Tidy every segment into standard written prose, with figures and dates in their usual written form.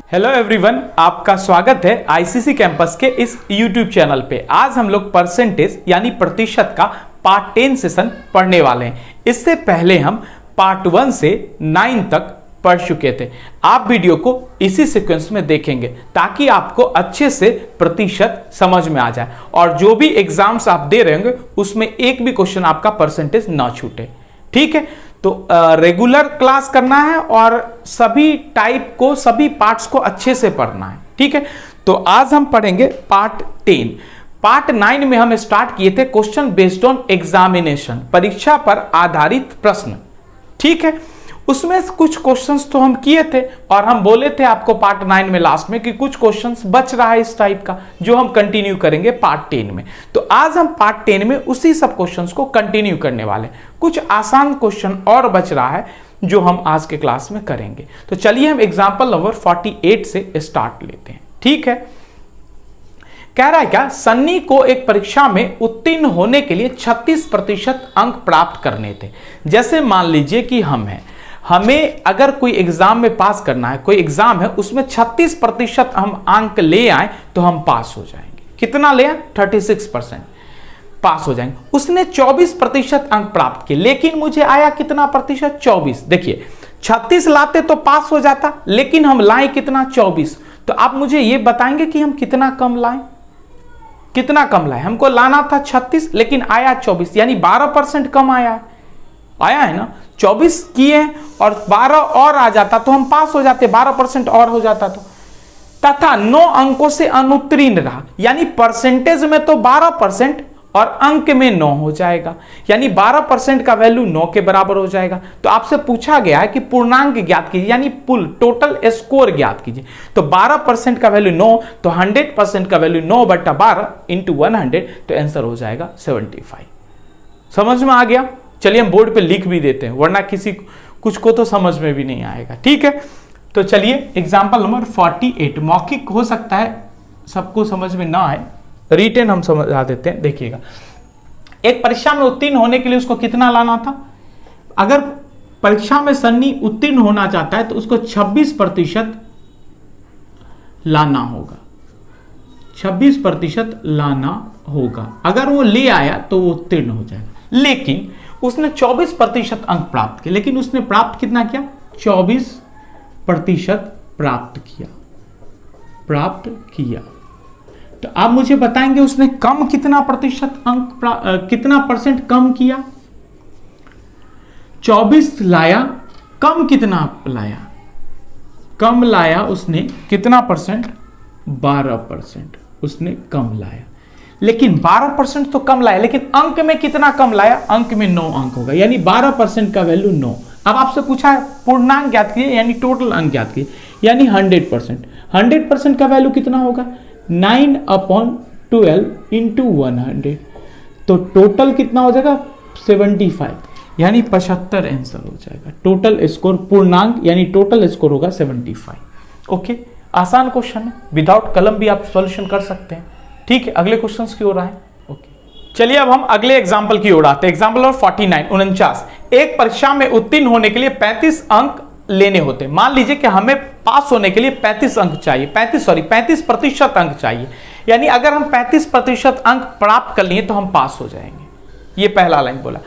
Hello everyone, आपका स्वागत है आईसीसी कैंपस के इस यूट्यूब चैनल पे। आज हम लोग परसेंटेज यानी प्रतिशत का पार्ट 10 सेशन पढ़ने वाले हैं। इससे पहले हम पार्ट 1 से 9 तक पढ़ चुके थे। आप वीडियो को इसी सीक्वेंस में देखेंगे ताकि आपको अच्छे से प्रतिशत समझ में आ जाए और जो भी एग्जाम्स आप दे रहे होंगे उसमें एक भी क्वेश्चन आपका परसेंटेज ना छूटे। ठीक है, तो रेगुलर क्लास करना है और सभी टाइप को, सभी पार्ट्स को अच्छे से पढ़ना है। ठीक है, तो आज हम पढ़ेंगे पार्ट 10। पार्ट 9 में हम स्टार्ट किए थे क्वेश्चन बेस्ड ऑन एग्जामिनेशन, परीक्षा पर आधारित प्रश्न। ठीक है, उसमें कुछ क्वेश्चंस तो हम किए थे और हम बोले थे आपको पार्ट 9 में लास्ट में कि कुछ क्वेश्चंस बच रहा है इस टाइप का, जो हम कंटिन्यू करेंगे पार्ट 10 में। तो आज हम पार्ट 10 में उसी सब क्वेश्चंस को कंटिन्यू करने वाले हैं। कुछ आसान क्वेश्चन और बच रहा है जो हम आज के क्लास में करेंगे। तो चलिए हम एग्जाम्पल नंबर 48 से स्टार्ट लेते हैं। ठीक है, कह रहा है क्या, सन्नी को एक परीक्षा में उत्तीर्ण होने के लिए 36% अंक प्राप्त करने थे। जैसे मान लीजिए कि हमें अगर कोई एग्जाम में पास करना है, कोई एग्जाम है उसमें 36% हम अंक ले आए तो हम पास हो जाएंगे। कितना ले आए? 36% पास हो जाएंगे। उसने 24% अंक प्राप्त किए, लेकिन मुझे आया कितना प्रतिशत? 24। देखिए 36 लाते तो पास हो जाता, लेकिन हम लाए कितना? 24। तो आप मुझे ये बताएंगे कि हम कितना कम लाए? कितना कम लाए? हमको लाना था 36 लेकिन आया 24, यानी 12% कम आया है ना। 24 किए और 12 और आ जाता तो हम पास हो जाते, 12% और हो जाता तो। तथा 9 अंकों से अनुत्तीर्ण रहा, यानी परसेंटेज में तो 12% और अंक में 9 हो जाएगा, यानी 12% का वैल्यू 9 के बराबर हो जाएगा। तो आपसे पूछा गया है कि पूर्णांक ज्ञात कीजिए, यानी टोटल स्कोर ज्ञात कीजिए। तो 12% का वैल्यू 9, तो 100% का वैल्यू 9/12 इंटू 100, तो आंसर हो जाएगा 75। समझ में आ गया? चलिए हम बोर्ड पे लिख भी देते हैं, वरना कुछ को तो समझ में भी नहीं आएगा। ठीक है, तो चलिए एग्जाम्पल नंबर 48। मौखिक हो सकता है सबको समझ में ना आए, रिटेन हम समझा देते हैं। देखिएगा, एक परीक्षा में उत्तीर्ण होने के लिए उसको कितना लाना था? अगर परीक्षा में सन्नी उत्तीर्ण होना चाहता है तो उसको 26% लाना होगा। 26% लाना होगा। अगर वो ले आया तो वो उत्तीर्ण हो जाएगा। लेकिन उसने 24% अंक प्राप्त किए, लेकिन उसने प्राप्त कितना किया? 24% प्राप्त किया। तो आप मुझे बताएंगे उसने कम कितना प्रतिशत अंक कितना परसेंट कम किया? 24 लाया, कम कितना लाया? कम लाया उसने कितना परसेंट? 12% उसने कम लाया। लेकिन 12% तो कम लाया, लेकिन अंक में कितना कम लाया? अंक में 9 अंक होगा, यानी 12% का वैल्यू 9। अब आपसे पूछा है पूर्णांक ज्ञात कीजिए, यानी टोटल अंक ज्ञात कीजिए, यानी 100%। 100% का वैल्यू कितना होगा? 9/12 इंटू 100, तो टोटल कितना हो जाएगा? 75, यानी 75 आंसर हो जाएगा। टोटल स्कोर, पूर्णांक यानी टोटल स्कोर होगा 75। ओके, आसान क्वेश्चन है, विदाउट कलम भी आप सॉल्यूशन कर सकते हैं। ठीक है, अगले क्वेश्चंस की ओर आए। ओके, चलिए अब हम अगले एग्जांपल की ओर आते हैं। Example number 49। एक परीक्षा में उत्तीर्ण होने के लिए 35 अंक लेने होते। मान लीजिए कि हमें पास होने के लिए 35 अंक चाहिए, 35% अंक चाहिए, यानी अगर हम 35% अंक प्राप्त कर लिए तो हम पास हो जाएंगे। ये पहला लाइन बोला।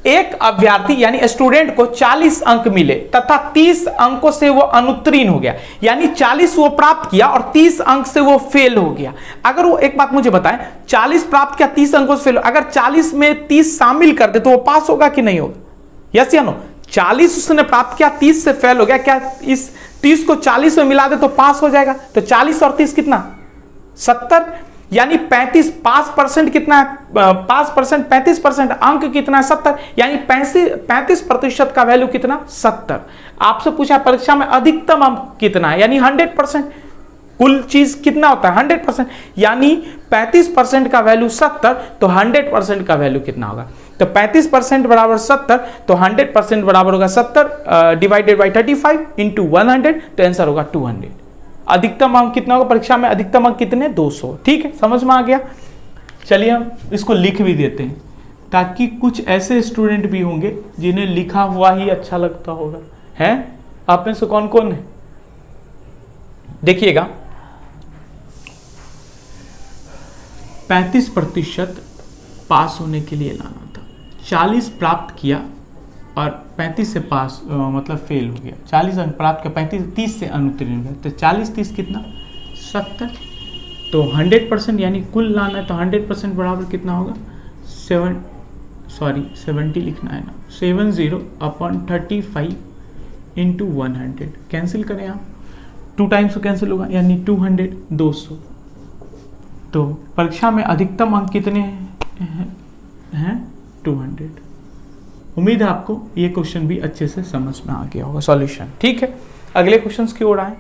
एक अभ्यर्थी यानी स्टूडेंट को 40 अंक मिले तथा 30 अंकों से वो अनुत्तीर्ण हो गया, यानी 40 वो प्राप्त किया और 30 अंक से वो फेल हो गया। अगर वो, एक बात मुझे बताएं, 40 प्राप्त किया, 30 अंकों से फेल, अगर 40 में 30 शामिल कर दे तो वो पास होगा कि नहीं होगा? यस या नो? 40 उसने प्राप्त किया, 30 से फेल हो गया, क्या इस 30 को 40 में मिला दे तो पास हो जाएगा? तो 40 और 30 कितना? 70, यानी 35। 5% कितना है? 5%, 35% अंक कितना है? 70, यानी 35% का वैल्यू कितना? 70। आपसे पूछा परीक्षा में अधिकतम अंक कितना है, यानी 100%। कुल चीज कितना होता है? 100%, यानी 35% का वैल्यू 70, तो 100% का वैल्यू कितना होगा? तो 35% बराबर 70, तो 100% बराबर होगा 70 डिवाइडेड बाई 35 इंटू 100, तो आंसर होगा 200। अधिकतम अंक कितना होगा परीक्षा में? अधिकतम अंक कितने? 200। ठीक है, समझ में आ गया? चलिए हम इसको लिख भी देते हैं, ताकि कुछ ऐसे स्टूडेंट भी होंगे जिन्हें लिखा हुआ ही अच्छा लगता होगा। हैं आप में से कौन कौन है? देखिएगा 35% पास होने के लिए लाना था, 40 प्राप्त किया और 35 से पास मतलब फेल हो गया, 40 अंक प्राप्त किया, 30 से अनुत्तीर्ण हो गया, तो 40 30 कितना 70। तो 100% यानी कुल लाना है, तो 100% बराबर कितना होगा 70 लिखना है ना, 70/35 इंटू 100 कैंसिल करें आप, 2 टाइम्स तो कैंसिल होगा यानी 200 200। तो परीक्षा में अधिकतम अंक कितने हैं 200। उम्मीद है आपको ये क्वेश्चन भी अच्छे से समझ में आ गया होगा सॉल्यूशन। ठीक है, अगले क्वेश्चंस की ओर आए।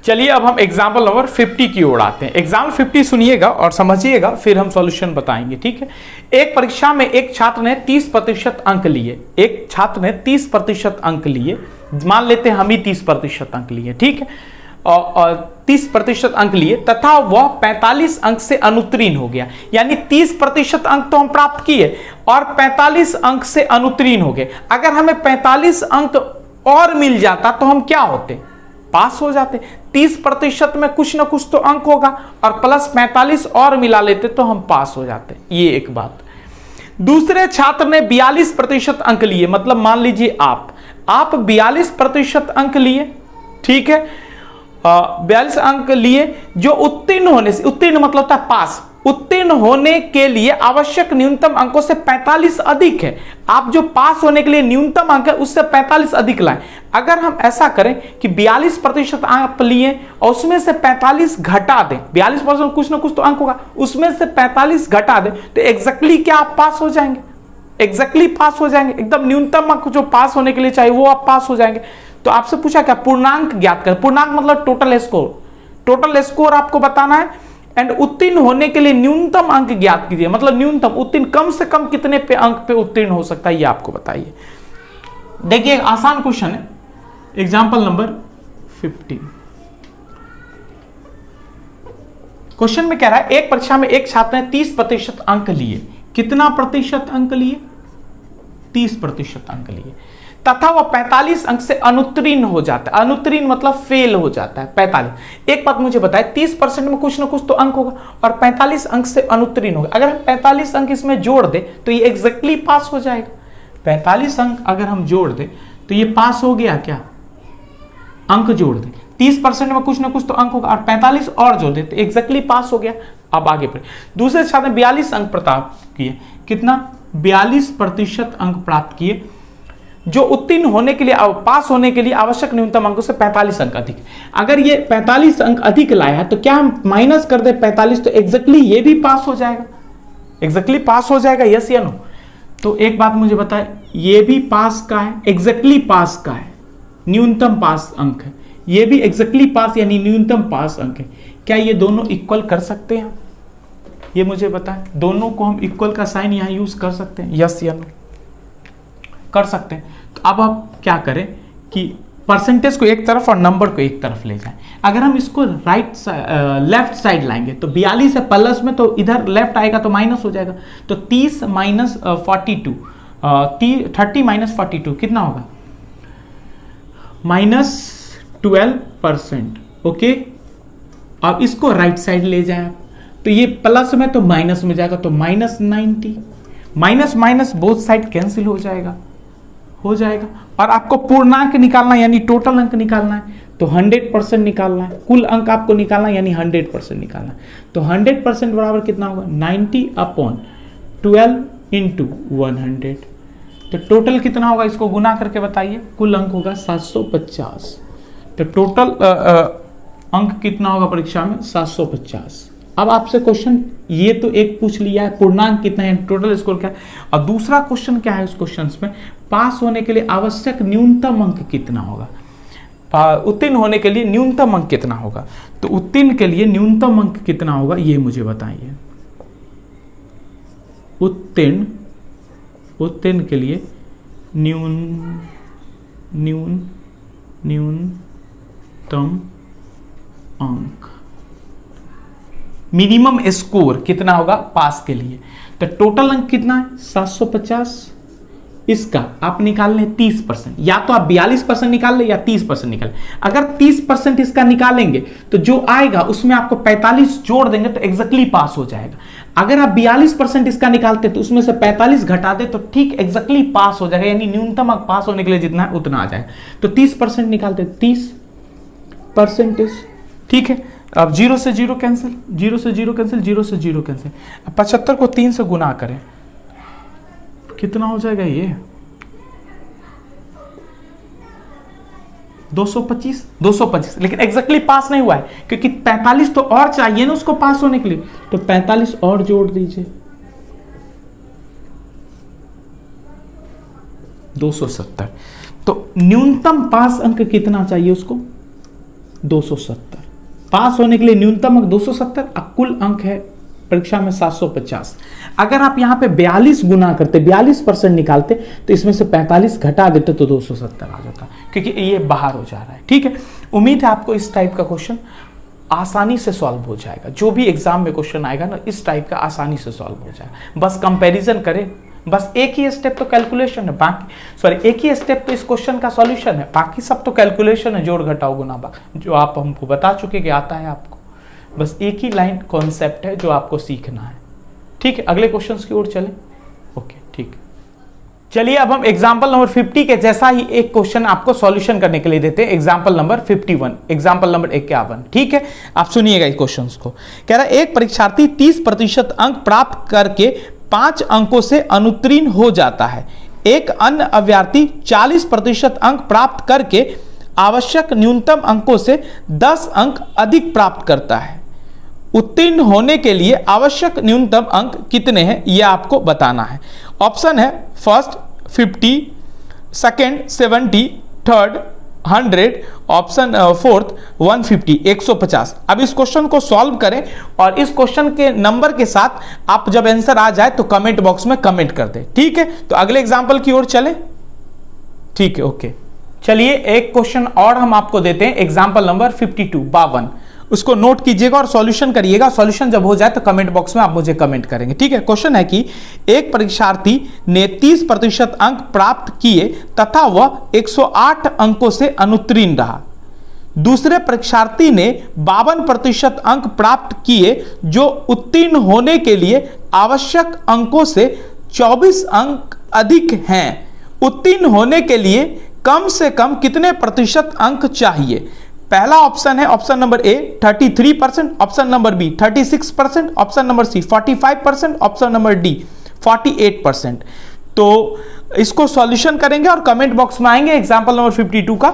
चलिए अब हम एग्जाम्पल नंबर 50 की ओर आते हैं। एग्जाम्पल 50 सुनिएगा और समझिएगा, फिर हम सॉल्यूशन बताएंगे। ठीक है, एक परीक्षा में एक छात्र ने 30% अंक लिए, एक छात्र ने 30% अंक लिए, मान लेते हैं हम ही 30% अंक लिए। ठीक है, और 30% अंक लिए तथा वह 45 अंक से अनुत्तीर्ण हो गया, यानी 30% अंक तो हम प्राप्त किए और 45 अंक से अनुत्तीर्ण हो गए। अगर हमें 45 अंक और मिल जाता तो हम क्या होते, पास हो जाते। 30% में कुछ ना कुछ तो अंक होगा और प्लस 45 और मिला लेते तो हम पास हो जाते, ये एक बात। दूसरे छात्र ने 42% अंक लिए, मतलब मान लीजिए आप 42% अंक लिए। ठीक है, 42 अंक लिए, जो उत्तीर्ण होने से, उत्तीर्ण मतलब था पास, उत्तीर्ण होने के लिए आवश्यक न्यूनतम अंकों से 45 अधिक है। आप जो पास होने के लिए न्यूनतम अंक है उससे 45 अधिक लाएं। अगर हम ऐसा करें कि 42% आप लिए और उसमें से 45 घटा दें, 42% कुछ ना कुछ तो अंक होगा, उसमें से 45 घटा दें, तो एग्जैक्टली क्या आप पास हो जाएंगे, एग्जैक्टली पास हो जाएंगे। एकदम न्यूनतम अंक जो पास होने के लिए चाहिए वो आप पास हो जाएंगे। तो आपसे पूछा क्या, पूर्णांक ज्ञात कर। पूर्णांक मतलब टोटल स्कोर, टोटल स्कोर आपको बताना है। एंड उत्तीर्ण होने के लिए न्यूनतम अंक ज्ञात कीजिए, मतलब न्यूनतम उत्तीर्ण कम से कम कितने पे अंक पे उत्तीर्ण हो सकता है ये आपको बताइए। देखिए आसान क्वेश्चन है, एग्जांपल नंबर 15। क्वेश्चन में कह रहा है एक परीक्षा में एक छात्र ने 30% अंक लिए। कितना प्रतिशत अंक लिए, 30% अंक लिए, तथा वह 45 अंक से अनुत्तीर्ण हो जाता है। अनुत्तीर्ण मतलब फेल हो जाता है 45। एक बात मुझे बताए, 30% में कुछ ना कुछ तो अंक होगा और 45 अंक से अनुत्तीर्ण होगा। अगर हम 45 अंक इसमें जोड़ दे तो ये एग्जैक्टली पास हो जाएगा। 45 अंक अगर हम जोड़ दे तो ये पास हो गया क्या, अंक जोड़ दे, 30% में कुछ ना कुछ तो अंक होगा और 45 और जोड़ दे तो एग्जैक्टली पास हो गया। अब आगे बढ़े, दूसरे छात्र ने 42 अंक प्राप्त किए। कितना, 42% अंक प्राप्त किए, जो उत्तीर्ण होने के लिए, पास होने के लिए आवश्यक न्यूनतम अंकों से 45 अंक अधिक। अगर ये 45 अंक अधिक लाया है तो क्या हम माइनस कर दे 45, तो एग्जैक्टली ये भी पास हो जाएगा, एग्जैक्टली पास हो जाएगा, यस या नो। तो एक बात मुझे बताए, ये भी पास का है, एग्जैक्टली पास का है, न्यूनतम पास अंक है, ये भी एग्जैक्टली पास यानी न्यूनतम पास अंक है। क्या ये दोनों इक्वल कर सकते हैं, ये मुझे बताएं, दोनों को हम इक्वल का साइन यहां यूज कर सकते हैं, यस या नो, कर सकते हैं। तो अब आप क्या करें कि परसेंटेज को एक तरफ और नंबर को एक तरफ ले जाएं। अगर हम इसको लेफ्ट साइड लाएंगे तो 42 है प्लस में, तो इधर लेफ्ट आएगा तो माइनस हो जाएगा। तो 30 माइनस 42, 30 माइनस 42 कितना होगा, -12%। ओके, अब इसको राइट साइड ले जाएं आप, तो ये प्लस में तो माइनस में जाएगा, तो -90, minus minus both side cancel हो जाएगा, हो जाएगा। और आपको पूर्णांक निकालना है यानी टोटल अंक निकालना है, तो 100% निकालना है, कुल अंक आपको निकालना है यानी 100% निकालना है। तो 100% बराबर कितना होगा, 90/12 इंटू 100। तो टोटल कितना होगा, इसको गुना करके बताइए। कुल अंक होगा 750, तो टोटल अंक कितना होगा परीक्षा में, 750। अब आपसे क्वेश्चन ये तो एक पूछ लिया है, पूर्णांक कितना है, टोटल स्कोर क्या है, और दूसरा क्वेश्चन क्या है, उस क्वेश्चन में पास होने के लिए आवश्यक न्यूनतम अंक कितना होगा, उत्तीर्ण होने के लिए न्यूनतम अंक कितना होगा। तो उत्तीर्ण के लिए न्यूनतम अंक कितना होगा ये मुझे बताइए। उत्तीर्ण के लिए न्यूनतम अंक, मिनिमम स्कोर कितना होगा पास के लिए। तो टोटल अंक कितना है, 750 इसका आप निकाल लें 30%, या तो आप 42% निकाल लें या 30% निकाल लें। अगर 30% इसका निकालेंगे तो जो आएगा उसमें आपको 45 जोड़ देंगे तो एग्जैक्टली पास हो जाएगा। अगर आप 42% इसका निकालते तो उसमें से 45 घटा दे तो ठीक एग्जैक्टली पास हो जाएगा, यानी न्यूनतम पास होने के लिए जितना है उतना आ जाएगा। तो 30% निकालते, 30%, ठीक है। अब 0 से 0 कैंसिल, 0 से 0 कैंसिल, 0 से 0 कैंसिल। अब 75 को 3 से गुना करें, कितना हो जाएगा ये 225, लेकिन एग्जैक्टली पास नहीं हुआ है क्योंकि 45 तो और चाहिए ना उसको पास होने के लिए, तो 45 और जोड़ दीजिए, 270। तो न्यूनतम पास अंक कितना चाहिए उसको, 270। पास होने के लिए न्यूनतम अंक 270, कुल अंक है परीक्षा में 750। अगर आप यहां पे 42 गुना करते, 42% निकालते तो इसमें से 45 घटा देते तो 270 आ जाता, क्योंकि ये बाहर हो जा रहा है। ठीक है, उम्मीद है आपको इस टाइप का क्वेश्चन आसानी से सॉल्व हो जाएगा। जो भी एग्जाम में क्वेश्चन आएगा ना, इस टाइप का आसानी से सॉल्व हो जाएगा। बस कंपैरिजन करें, बस एक ही स्टेप तो कैलकुलेशन है, बाकी एक ही स्टेप तो इस क्वेश्चन का सॉल्यूशन है, बाकी सब तो कैलकुलेशन है, जोड़ घटाओ गुना भाग, जो आप हमको बता चुके कि आता है आपको। बस एक ही लाइन कॉन्सेप्ट है जो आपको सीखना है। ठीक है, अगले क्वेश्चंस की ओर चलें। ओके, ठीक है, चलिए अब हम एग्जाम्पल नंबर 50 के जैसा ही एक क्वेश्चन आपको सॉल्यूशन करने के लिए देते हैं। Example number 51, example number 51। ठीक है, आप सुनिएगा इस क्वेश्चन को। कह रहा है एक परीक्षार्थी 30% अंक प्राप्त करके 5 अंकों से अनुत्तीर्ण हो जाता है। एक अन्य अभ्यर्थी 40% अंक प्राप्त करके आवश्यक न्यूनतम अंकों से 10 अंक अधिक प्राप्त करता है। उत्तीर्ण होने के लिए आवश्यक न्यूनतम अंक कितने हैं यह आपको बताना है। ऑप्शन है first 50, second 70, third 100, option fourth 150, 150। अब इस क्वेश्चन को सॉल्व करें और इस क्वेश्चन के नंबर के साथ आप जब आंसर आ जाए तो कमेंट बॉक्स में कमेंट कर दें। ठीक है, तो अगले एग्जांपल की ओर चलें। ठीक है, ओके, चलिए एक क्वेश्चन और हम आपको देते हैं, एग्जांपल नंबर 52, उसको नोट कीजिएगा और सॉल्यूशन करिएगा। सॉल्यूशन जब हो जाए तो कमेंट बॉक्स में आप मुझे कमेंट करेंगे। ठीक है, क्वेश्चन है कि एक परीक्षार्थी ने 30% अंक प्राप्त किए तथा वह 108 अंकों से अनुत्तीर्ण रहा। दूसरे परीक्षार्थी ने 52% अंक प्राप्त किए जो उत्तीर्ण होने के लिए आवश्यक अंकों से 24 अंक अधिक हैं। उत्तीर्ण होने के लिए कम से कम कितने प्रतिशत अंक चाहिए? पहला ऑप्शन है option number A 33%, option number B 36%, option number C 45%, option number D 48%। तो इसको सॉल्यूशन करेंगे और कमेंट बॉक्स में आएंगे, एग्जांपल नंबर 52 का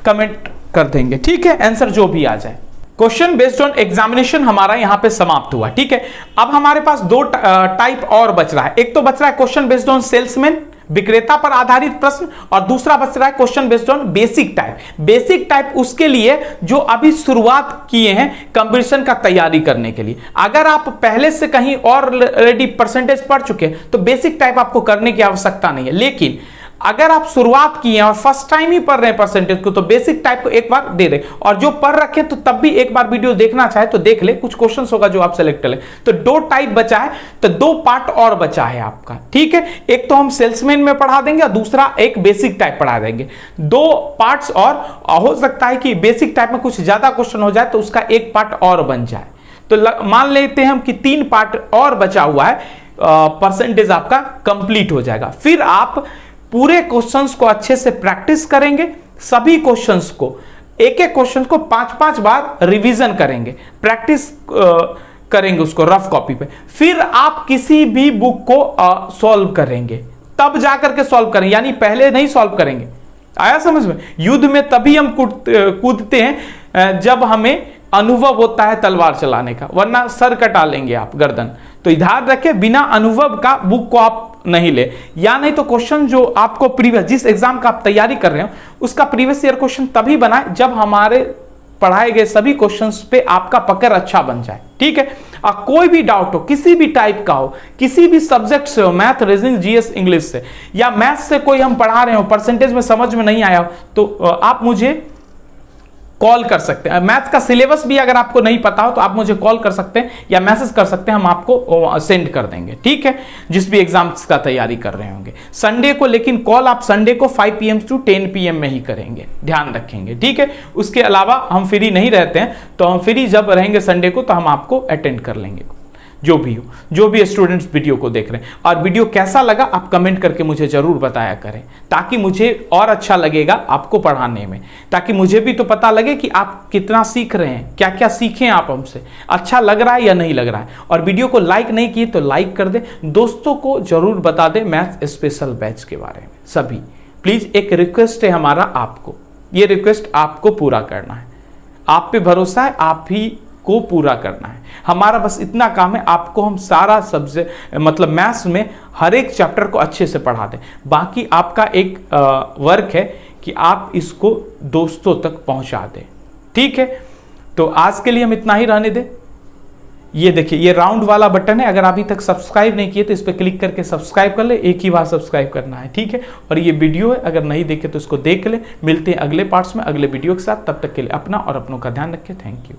कमेंट कर देंगे। ठीक है, आंसर जो भी आ जाए। क्वेश्चन बेस्ड ऑन एग्जामिनेशन हमारा यहां पे समाप्त हुआ। ठीक है, अब हमारे पास दो टाइप और बच रहा है। एक तो बच रहा है क्वेश्चन बेस्ड ऑन सेल्समैन, विक्रेता पर आधारित प्रश्न, और दूसरा बच रहा है question based on basic type. Basic type उसके लिए जो अभी शुरुआत किए हैं कंपटीशन का तैयारी करने के लिए। अगर आप पहले से कहीं और ऑलरेडी परसेंटेज पढ़ चुके हैं तो बेसिक टाइप आपको करने की आवश्यकता नहीं है, लेकिन अगर आप शुरुआत किए हैं और फर्स्ट टाइम ही पढ़ रहे हैं परसेंटेज को तो बेसिक टाइप को एक बार दे दे, और जो पढ़ रखे तो तब भी एक बार वीडियो देखना चाहे तो देख ले, कुछ क्वेश्चंस होगा जो आप सेलेक्ट कर ले। तो दो टाइप बचा है, तो दो पार्ट और बचा है आपका। ठीक है, एक तो हम सेल्समैन में पढ़ा देंगे और दूसरा एक बेसिक टाइप पढ़ा देंगे। दो पार्ट्स और हो सकता है कि बेसिक टाइप में कुछ ज्यादा क्वेश्चन हो जाए तो उसका एक पार्ट और बन जाए। तो मान लेते हैं हम कि 3 पार्ट और बचा हुआ है, परसेंटेज आपका कंप्लीट हो जाएगा। फिर आप पूरे क्वेश्चंस को अच्छे से प्रैक्टिस करेंगे, सभी क्वेश्चंस को एक एक क्वेश्चन को 5-5 बार रिवीजन करेंगे, प्रैक्टिस करेंगे उसको रफ कॉपी पे। फिर आप किसी भी बुक को सॉल्व करेंगे, तब जाकर के सॉल्व करेंगे, यानी पहले नहीं सॉल्व करेंगे। आया समझ में? युद्ध में तभी हम कूदते हैं जब हमें अनुभव होता है तलवार चलाने का, वरना सर कटा लेंगे आप, गर्दन। तो ध्यान रखें, बिना अनुभव का बुक को आप नहीं ले, या नहीं तो क्वेश्चन जो आपको प्रीवियस जिस एग्जाम का आप तैयारी कर रहे हो उसका प्रीवियस ईयर क्वेश्चन तभी बनाए जब हमारे पढ़ाए गए सभी क्वेश्चंस पे आपका पकड़ अच्छा बन जाए। ठीक है, कोई भी डाउट हो, किसी भी टाइप का हो, किसी भी सब्जेक्ट से हो, मैथ, रीजनिंग, जीएस, इंग्लिश से, या मैथ से कोई हम पढ़ा रहे हो परसेंटेज में समझ में नहीं आया हो, तो आप मुझे कॉल कर सकते हैं। मैथ्स का सिलेबस भी अगर आपको नहीं पता हो तो आप मुझे कॉल कर सकते हैं या मैसेज कर सकते हैं, हम आपको सेंड कर देंगे, ठीक है, जिस भी एग्जाम्स का तैयारी कर रहे होंगे संडे को। लेकिन कॉल आप संडे को 5 PM to 10 PM में ही करेंगे, ध्यान रखेंगे, ठीक है। उसके अलावा हम फ्री नहीं रहते हैं, तो हम फ्री जब रहेंगे संडे को तो हम आपको अटेंड कर लेंगे, जो भी हो, जो भी स्टूडेंट्स वीडियो को देख रहे हैं। और वीडियो कैसा लगा आप कमेंट करके मुझे जरूर बताया करें, ताकि मुझे और अच्छा लगेगा आपको पढ़ाने में, ताकि मुझे भी तो पता लगे कि आप कितना सीख रहे हैं, क्या क्या सीखें आप हमसे, अच्छा लग रहा है या नहीं लग रहा है। और वीडियो को लाइक नहीं किए तो लाइक कर दे, दोस्तों को जरूर बता दे मैथ्स स्पेशल बैच के बारे में। सभी प्लीज एक रिक्वेस्ट है हमारा आपको, ये रिक्वेस्ट आपको पूरा करना है, आप पे भरोसा है, आप ही को पूरा करना है। हमारा बस इतना काम है, आपको हम सारा सब्जेक्ट मतलब मैथ्स में हर एक चैप्टर को अच्छे से पढ़ा दें। बाकी आपका एक वर्क है कि आप इसको दोस्तों तक पहुंचा दें, ठीक है। तो आज के लिए हम इतना ही रहने दें। ये देखिए, ये राउंड वाला बटन है, अगर अभी तक सब्सक्राइब नहीं किए तो इस पर क्लिक करके सब्सक्राइब कर ले, एक ही बार सब्सक्राइब करना है, ठीक है। और ये वीडियो है, अगर नहीं देखे तो इसको देख ले। मिलते हैं अगले पार्ट्स में अगले वीडियो के साथ, तब तक के लिए अपना और अपनों का ध्यान रखें। Thank you.